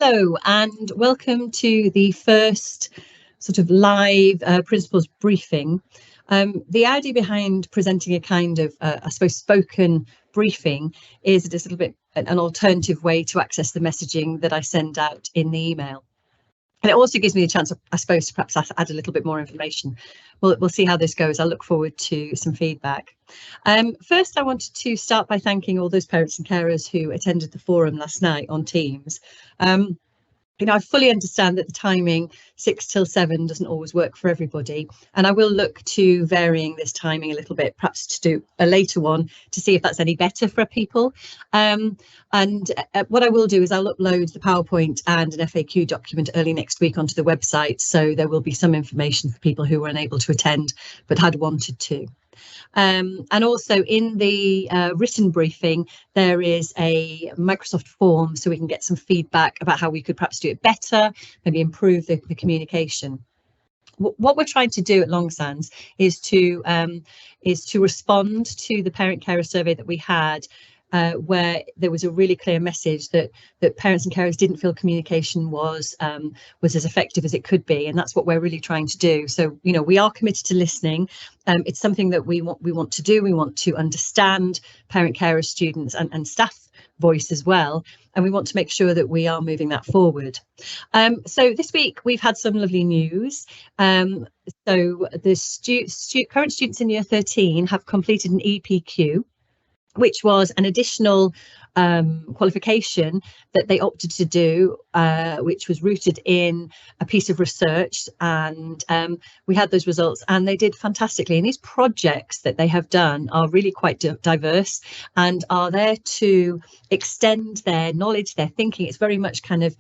Hello and welcome to the first sort of live principals briefing. The idea behind presenting a kind of, I suppose, spoken briefing is just a little bit an alternative way to access the messaging that I send out in the email. And it also gives me a chance, I suppose, to perhaps add a little bit more information. We'll see how this goes. I look forward to some feedback. First, I wanted to start by thanking all those parents and carers who attended the forum last night on Teams. I fully understand that the timing 6 till 7 doesn't always work for everybody, and I will look to varying this timing a little bit, perhaps to do a later one to see if that's any better for people. What I will do is I'll upload the PowerPoint and an FAQ document early next week onto the website, so there will be some information for people who were unable to attend but had wanted to. And also in the written briefing, there is a Microsoft form so we can get some feedback about how we could perhaps do it better, maybe improve the communication. What we're trying to do at Longsands is to respond to the parent carer survey that we had, where there was a really clear message that parents and carers didn't feel communication was as effective as it could be, and that's what we're really trying to do. So, we are committed to listening. It's something that we want to do. We want to understand parent carers, students, and staff voice as well, and we want to make sure that we are moving that forward. So this week we've had some lovely news. So the current students in year 13 have completed an EPQ, which was an additional qualification that they opted to do, which was rooted in a piece of research, and we had those results and they did fantastically. And these projects that they have done are really quite diverse and are there to extend their knowledge, their thinking. It's very much kind of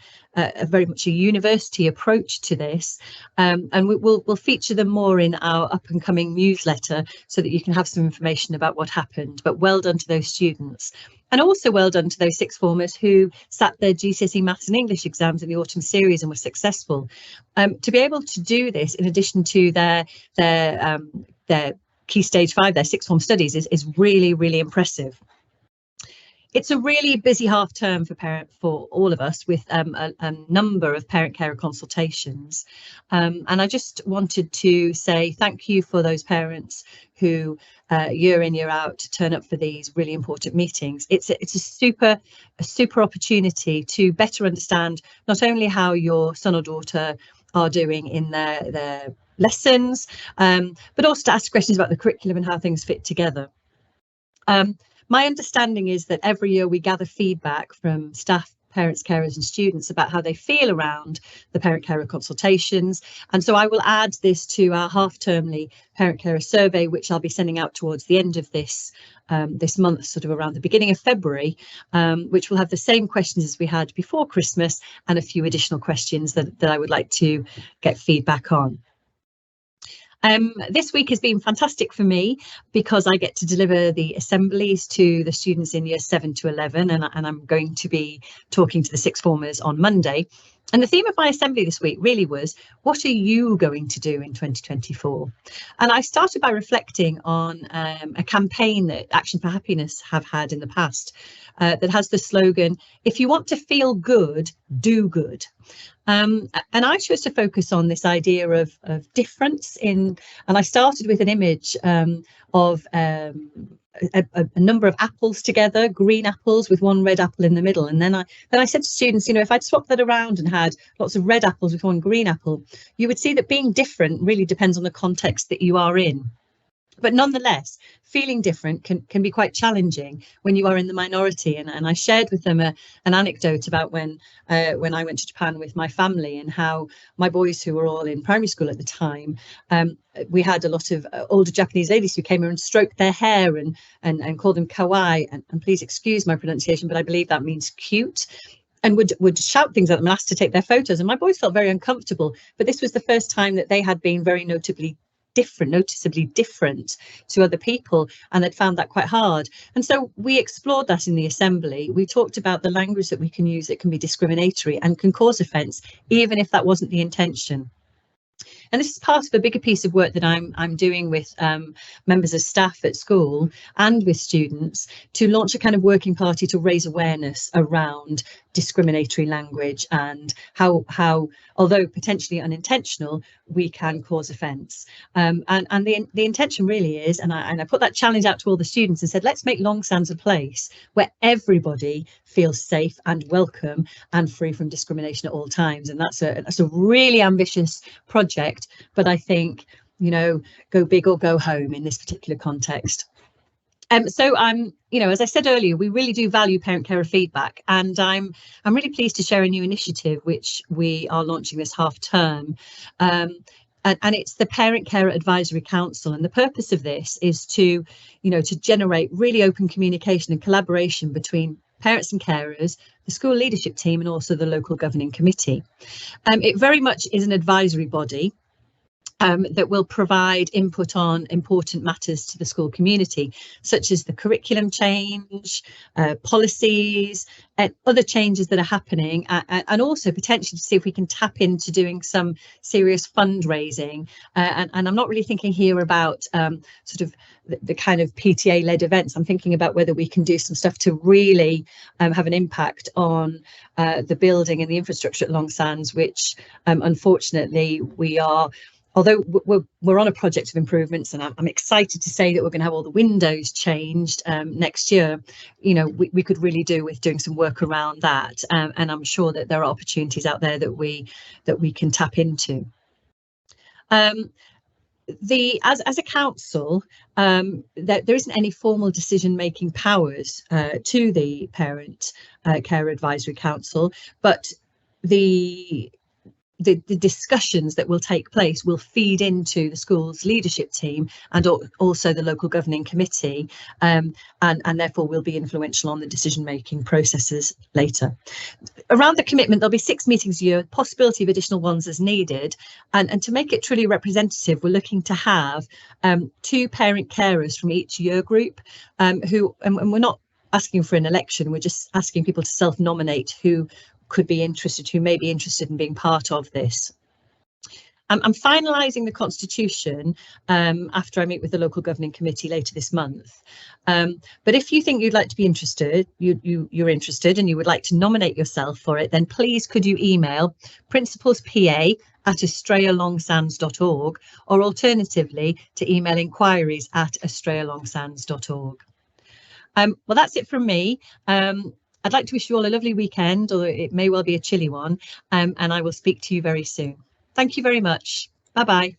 very much a university approach to this, and we'll feature them more in our up and coming newsletter so that you can have some information about what happened. But well done to those students. And also well done to those sixth formers who sat their GCSE Maths and English exams in the autumn series and were successful. To be able to do this in addition to their Key Stage 5, their sixth form studies, is really, really impressive. It's a really busy half term for all of us, with a number of parent carer consultations, and I just wanted to say thank you for those parents who year in year out turn up for these really important meetings. It's a super opportunity to better understand not only how your son or daughter are doing in their lessons, but also to ask questions about the curriculum and how things fit together. My understanding is that every year we gather feedback from staff, parents, carers and students about how they feel around the parent carer consultations. And so I will add this to our half-termly parent carer survey, which I'll be sending out towards the end of this month, sort of around the beginning of February, which will have the same questions as we had before Christmas and a few additional questions that I would like to get feedback on. This week has been fantastic for me because I get to deliver the assemblies to the students in year 7 to 11, and I'm going to be talking to the sixth formers on Monday. And the theme of my assembly this week really was, what are you going to do in 2024? And I started by reflecting on a campaign that Action for Happiness have had in the past that has the slogan, if you want to feel good, do good. And I chose to focus on this idea of difference and I started with an image of a number of apples together, green apples with one red apple in the middle. And then I said to students, if I'd swapped that around and had lots of red apples with one green apple, you would see that being different really depends on the context that you are in. But nonetheless, feeling different can be quite challenging when you are in the minority. And I shared with them an anecdote about when I went to Japan with my family and how my boys, who were all in primary school at the time, we had a lot of older Japanese ladies who came here and stroked their hair and called them kawaii. And please excuse my pronunciation, but I believe that means cute. And would shout things at them and ask to take their photos. And my boys felt very uncomfortable. But this was the first time that they had been very noticeably different to other people, and had found that quite hard. And so we explored that in the assembly. We talked about the language that we can use that can be discriminatory and can cause offence, even if that wasn't the intention. And this is part of a bigger piece of work that I'm doing with members of staff at school and with students to launch a kind of working party to raise awareness around discriminatory language and how although potentially unintentional, we can cause offence. And the intention really is, and I put that challenge out to all the students and said, let's make Long Sands a place where everybody feels safe and welcome and free from discrimination at all times. And that's a really ambitious project, but I think, you know, go big or go home in this particular context. So as I said earlier, we really do value parent carer feedback, and I'm really pleased to share a new initiative which we are launching this half term. And it's the Parent Carer Advisory Council, and the purpose of this is to generate really open communication and collaboration between parents and carers, the school leadership team, and also the local governing committee. It very much is an advisory body that will provide input on important matters to the school community, such as the curriculum change, policies, and other changes that are happening, and also potentially to see if we can tap into doing some serious fundraising. And I'm not really thinking here about sort of the kind of PTA-led events. I'm thinking about whether we can do some stuff to really have an impact on the building and the infrastructure at Long Sands, which unfortunately we are. Although we're on a project of improvements, and I'm excited to say that we're going to have all the windows changed next year, we could really do with doing some work around that, and I'm sure that there are opportunities out there that we can tap into. As a council, there isn't any formal decision-making powers to the Parent Care Advisory Council, but the discussions that will take place will feed into the school's leadership team and also the local governing committee, and therefore will be influential on the decision-making processes later. Around the commitment, there'll be 6 meetings a year, possibility of additional ones as needed, and to make it truly representative, we're looking to have 2 parent carers from each year group, and we're not asking for an election, we're just asking people to self-nominate who could be interested, who may be interested in being part of this. I'm finalising the constitution after I meet with the local governing committee later this month. But if you think you'd like to be interested, you're interested and you would like to nominate yourself for it, then please could you email principalspa@australialongsands.org, or alternatively to email inquiries@australialongsands.org. Well, that's it from me. I'd like to wish you all a lovely weekend, although it may well be a chilly one, and I will speak to you very soon. Thank you very much. Bye-bye.